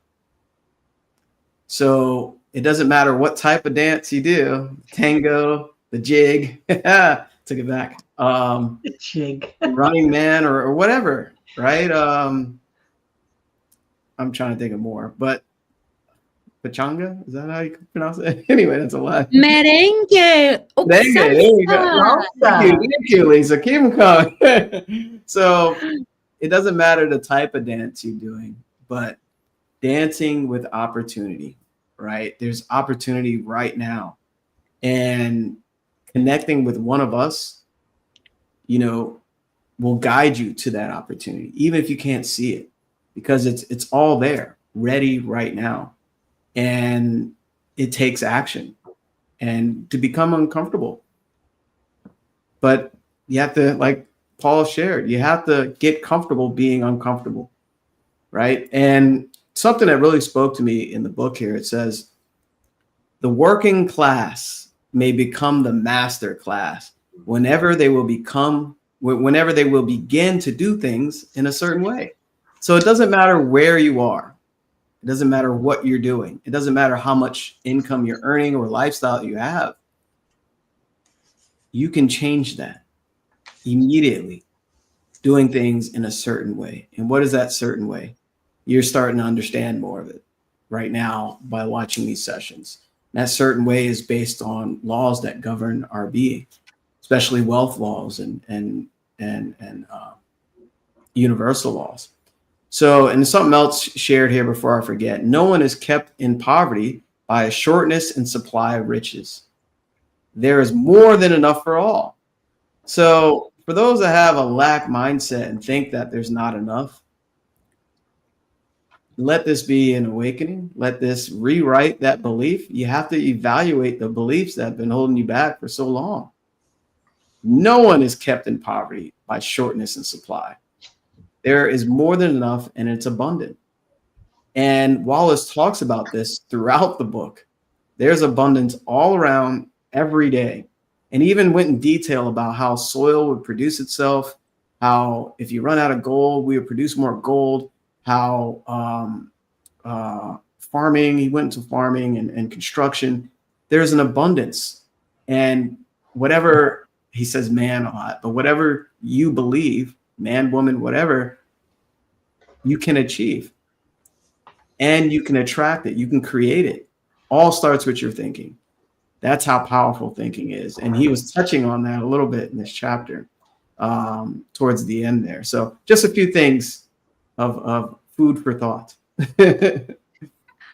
So it doesn't matter what type of dance you do, tango, the jig, took it back, The jig. Running Man or whatever, right? I'm trying to think of more, but Pachanga, is that how you pronounce it? Anyway, that's a lot. Merengue. There you go. Thank you, Lisa. Keep them coming. So it doesn't matter the type of dance you're doing, but dancing with opportunity, right? There's opportunity right now. And connecting with one of us, will guide you to that opportunity, even if you can't see it, because it's all there, ready right now. And it takes action and to become uncomfortable. But you have to, like Paul shared, you have to get comfortable being uncomfortable, right? And something that really spoke to me in the book here, it says, the working class may become the master class whenever they will begin to do things in a certain way. So it doesn't matter where you are. It doesn't matter what you're doing. It doesn't matter how much income you're earning or lifestyle you have. You can change that immediately, doing things in a certain way. And what is that certain way? You're starting to understand more of it right now by watching these sessions. And that certain way is based on laws that govern our being, especially wealth laws and universal laws. So, and something else shared here before I forget, no one is kept in poverty by a shortness in supply of riches. There is more than enough for all. So for those that have a lack mindset and think that there's not enough, let this be an awakening. Let this rewrite that belief. You have to evaluate the beliefs that have been holding you back for so long. No one is kept in poverty by shortness in supply. There is more than enough and it's abundant. And Wallace talks about this throughout the book. There's abundance all around every day. And even went in detail about how soil would produce itself, how if you run out of gold, we would produce more gold, how farming, he went into farming and construction. There's an abundance. And whatever, he says man a lot, but whatever you believe, man, woman, whatever, you can achieve. And you can attract it. You can create it. All starts with your thinking. That's how powerful thinking is. And he was touching on that a little bit in this chapter towards the end there. So just a few things of food for thought.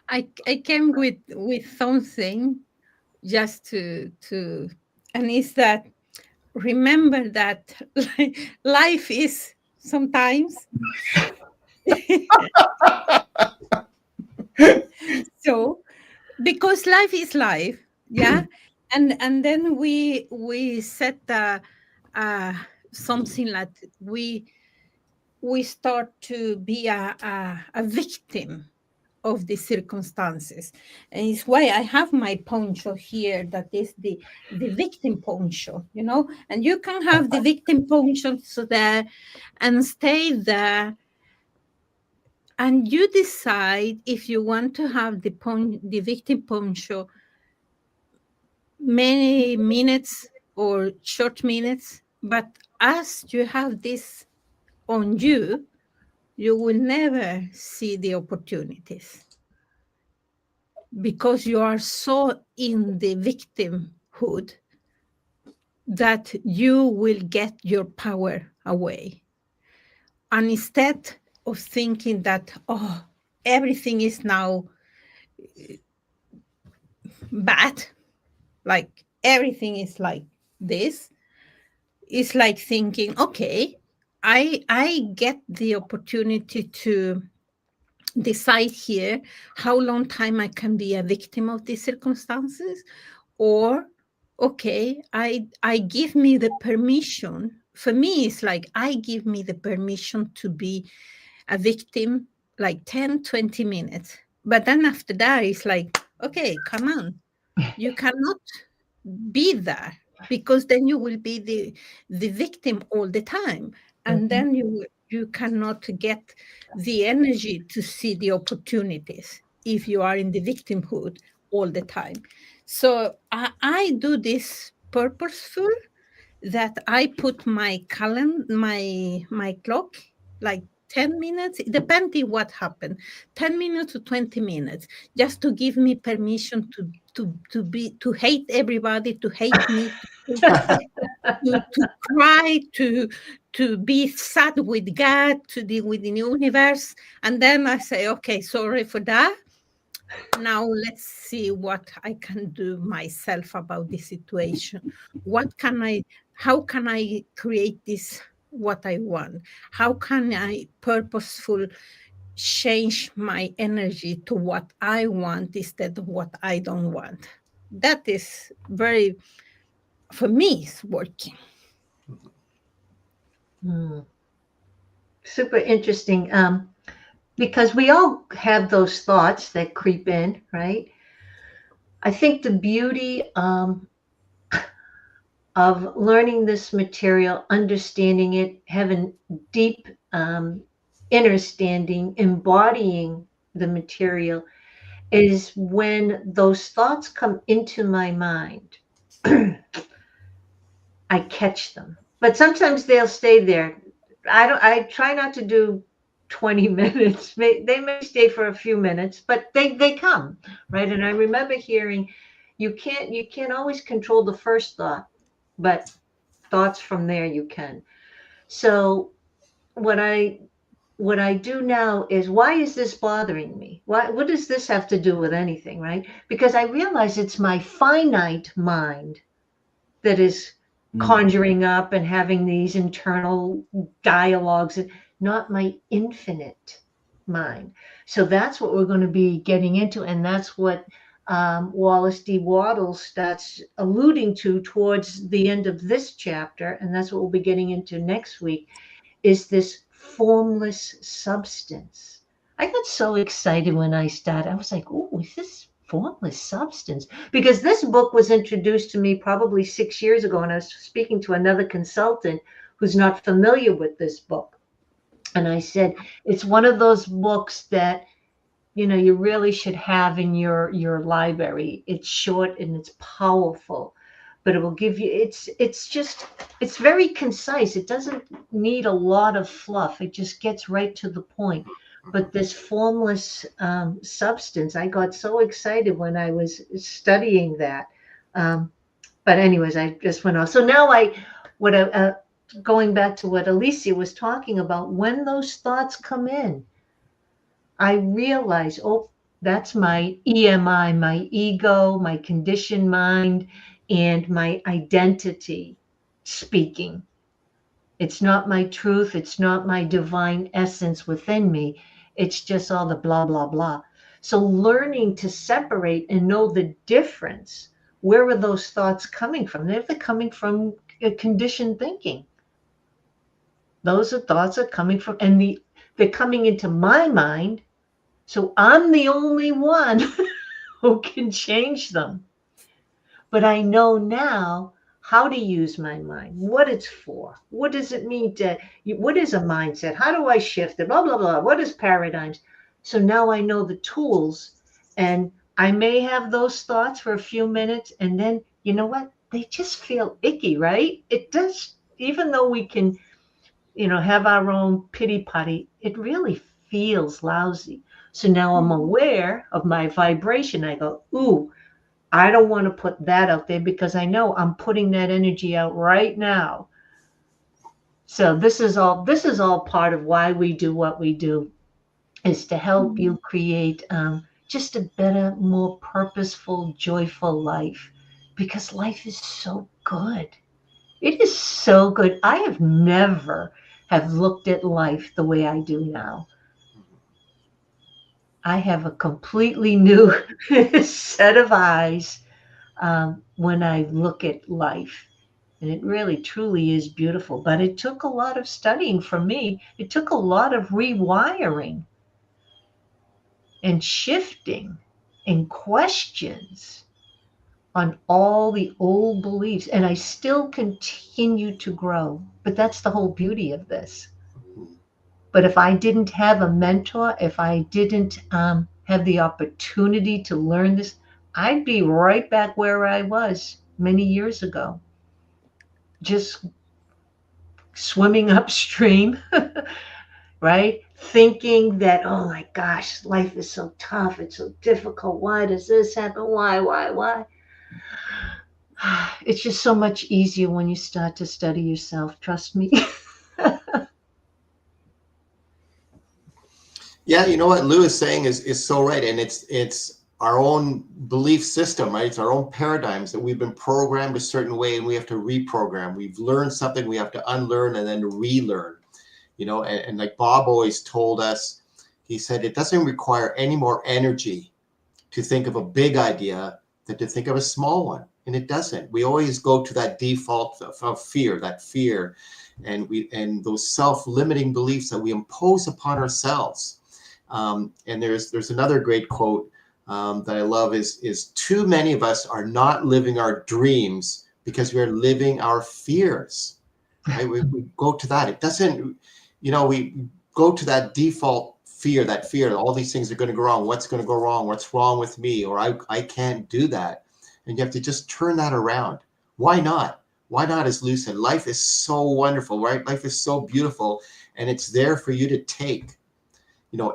I came with something just to and it's that remember that life is sometimes so because life is life, yeah. And then we set something like we start to be a victim of the circumstances. And it's why I have my poncho here, that is the victim poncho, you know, and you can have the victim poncho so there and stay there. And you decide if you want to have the victim poncho many minutes or short minutes, but as you have this on you, you will never see the opportunities because you are so in the victimhood that you will get your power away. And instead of thinking that, oh, everything is now bad, like everything is like this, it's like thinking, okay, I get the opportunity to decide here how long time I can be a victim of these circumstances, or okay, I give me the permission. For me, it's like I give me the permission to be a victim like 10-20 minutes. But then after that, it's like, okay, come on. You cannot be there because then you will be the victim all the time. And then you cannot get the energy to see the opportunities if you are in the victimhood all the time. So I do this purposeful, that I put my my clock like 10 minutes, depending what happened, 10 minutes to 20 minutes, just to give me permission to hate everybody, to hate me, to cry, to be sad with God, to deal with the universe. And then I say, okay, sorry for that. Now let's see what I can do myself about the situation. How can I create this, what I want? How can I purposeful change my energy to what I want instead of what I don't want? That is very, for me, it's working. Super interesting. Because we all have those thoughts that creep in, right? I think the beauty of learning this material, understanding it, having deep understanding, embodying the material, is when those thoughts come into my mind, I catch them. But sometimes they'll stay there. I try not to do 20 minutes. They may stay for a few minutes, but they come, right? And I remember hearing, you can't always control the first thought, but thoughts from there you can. So what I do now is, why is this bothering me? What does this have to do with anything, right? Because I realize it's my finite mind that is conjuring up and having these internal dialogues, not my infinite mind. So that's what we're going to be getting into, and that's what Wallace D. Wattles starts alluding to towards the end of this chapter, and that's what we'll be getting into next week, is this formless substance. I got so excited when I started. I was like, oh, is this formless substance? Because this book was introduced to me probably 6 years ago, and I was speaking to another consultant who's not familiar with this book. And I said, it's one of those books that, you really should have in your library. It's short and it's powerful, but it will give you, it's very concise. It doesn't need a lot of fluff. It just gets right to the point. But this formless substance, I got so excited when I was studying that. But anyways, I just went off. So now going back to what Alicia was talking about, when those thoughts come in, I realize, oh, that's my EMI, my ego, my conditioned mind, and my identity speaking. It's not my truth. It's not my divine essence within me. It's just all the blah, blah, blah. So learning to separate and know the difference. Where are those thoughts coming from? They're coming from conditioned thinking. Those are thoughts are coming from, and they're coming into my mind. So I'm the only one who can change them. But I know now how to use my mind, what it's for. What does it mean what is a mindset? How do I shift it? Blah, blah, blah. What is paradigms? So now I know the tools, and I may have those thoughts for a few minutes, and then, you know what? They just feel icky, right? It does, even though we can, have our own pity potty, it really feels lousy. So now I'm aware of my vibration. I go, ooh, I don't want to put that out there because I know I'm putting that energy out right now. So this is all part of why we do what we do, is to help you create just a better, more purposeful, joyful life, because life is so good. It is so good. I have never have looked at life the way I do now. I have a completely new set of eyes when I look at life. And it really, truly is beautiful. But it took a lot of studying for me. It took a lot of rewiring and shifting and questions on all the old beliefs. And I still continue to grow. But that's the whole beauty of this. But if I didn't have a mentor, if I didn't have the opportunity to learn this, I'd be right back where I was many years ago, just swimming upstream, right? Thinking that, oh my gosh, life is so tough. It's so difficult. Why does this happen? Why? It's just so much easier when you start to study yourself. Trust me. Yeah, you know what Lou is saying is so right. And it's our own belief system, right? It's our own paradigms that we've been programmed a certain way, and we have to reprogram. We've learned something, we have to unlearn and then relearn, and like Bob always told us, he said, it doesn't require any more energy to think of a big idea than to think of a small one. And it doesn't. We always go to that default of fear, and those self-limiting beliefs that we impose upon ourselves. And there's another great quote that I love is too many of us are not living our dreams because we are living our fears. Right? We go to that. It doesn't, we go to that default fear, all these things are going to go wrong. What's going to go wrong? What's wrong with me? Or I can't do that. And you have to just turn that around. Why not? Why not? As Lou said, life is so wonderful, right? Life is so beautiful, and it's there for you to take.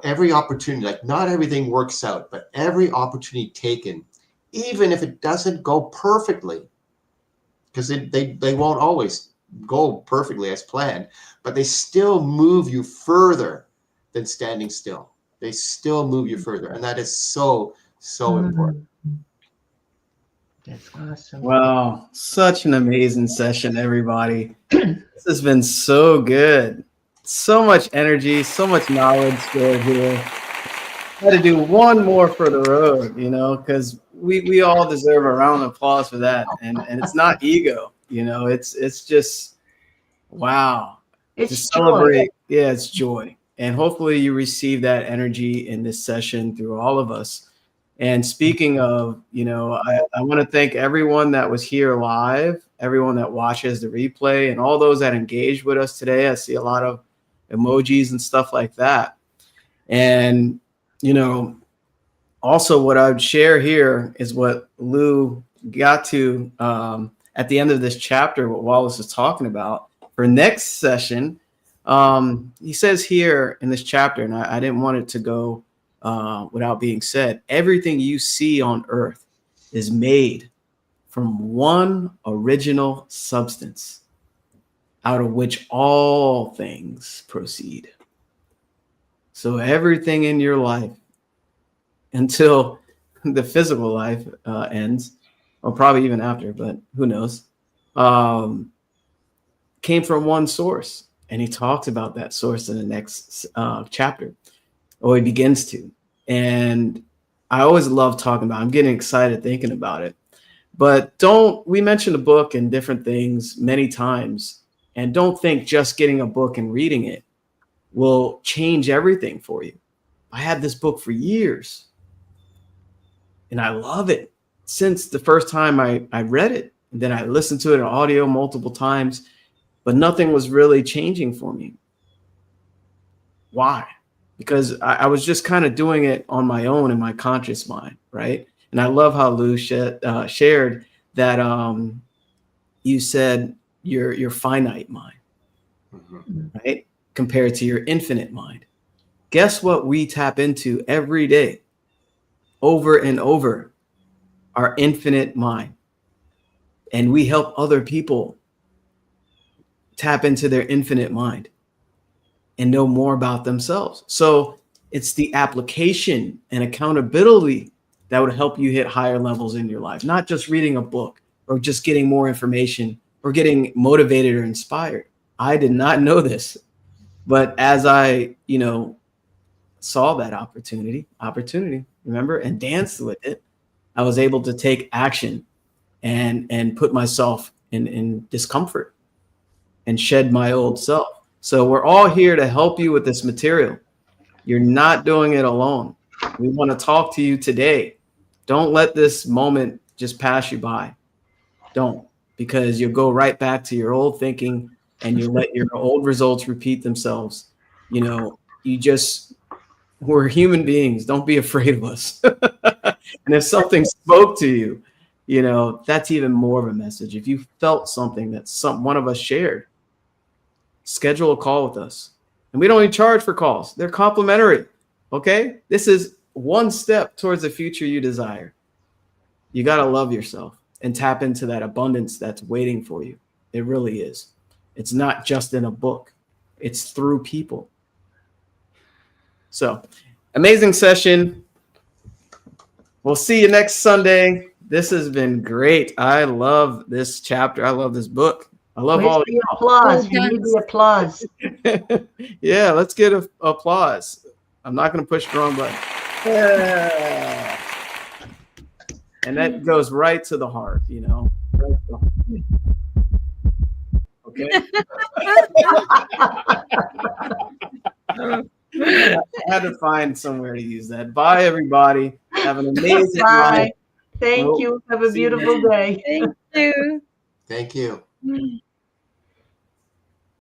Every opportunity, like not everything works out, but every opportunity taken, even if it doesn't go perfectly, because they won't always go perfectly as planned, but they still move you further than standing still. They still move you further. And that is so, so important. That's awesome. Wow, such an amazing session, everybody. This has been so good. So much energy, so much knowledge shared here. I had to do one more for the road, because we all deserve a round of applause for that. And it's not ego, it's just, wow. It's to celebrate. joy. Yeah, it's joy. And hopefully you receive that energy in this session through all of us. And speaking of, I want to thank everyone that was here live, everyone that watches the replay, and all those that engaged with us today. I see a lot of emojis and stuff like that. And, also what I would share here is what Lou got to at the end of this chapter, what Wallace is talking about. For next session, he says here in this chapter, and I didn't want it to go without being said, everything you see on earth is made from one original substance, out of which all things proceed. So everything in your life, until the physical life ends, or probably even after, but who knows, came from one source. And he talks about that source in the next chapter, or he begins to. And I always love talking about it. I'm getting excited thinking about it. But we mentioned a book and different things many times, and don't think just getting a book and reading it will change everything for you. I had this book for years, and I love it since the first time I read it. And then I listened to it in audio multiple times, but nothing was really changing for me. Why? Because I was just kind of doing it on my own in my conscious mind, right? And I love how Lou shared that you said your finite mind, right? Compared to your infinite mind. Guess what we tap into every day, over and over? Our infinite mind. And we help other people tap into their infinite mind and know more about themselves. So it's the application and accountability that would help you hit higher levels in your life, not just reading a book or just getting more information or getting motivated or inspired. I did not know this, but as I, saw that opportunity, remember, and danced with it, I was able to take action and put myself in discomfort and shed my old self. So we're all here to help you with this material. You're not doing it alone. We want to talk to you today. Don't let this moment just pass you by. Don't, because you'll go right back to your old thinking and you let your old results repeat themselves. We're human beings. Don't be afraid of us. And if something spoke to you, that's even more of a message. If you felt something that one of us shared, schedule a call with us. And we don't even charge for calls. They're complimentary. Okay? This is one step towards the future you desire. You got to love yourself and tap into that abundance that's waiting for you. It really is. It's not just in a book. It's through people. So, amazing session. We'll see you next Sunday. This has been great. I love this chapter. I love this book. I love all the applause. You need the applause. Yeah, let's get applause. I'm not going to push the wrong button. Yeah. And that goes right to the heart, Right to the heart. Okay. I had to find somewhere to use that. Bye, everybody. Have an amazing night. Thank you. Have a beautiful day. Thank you. Thank you.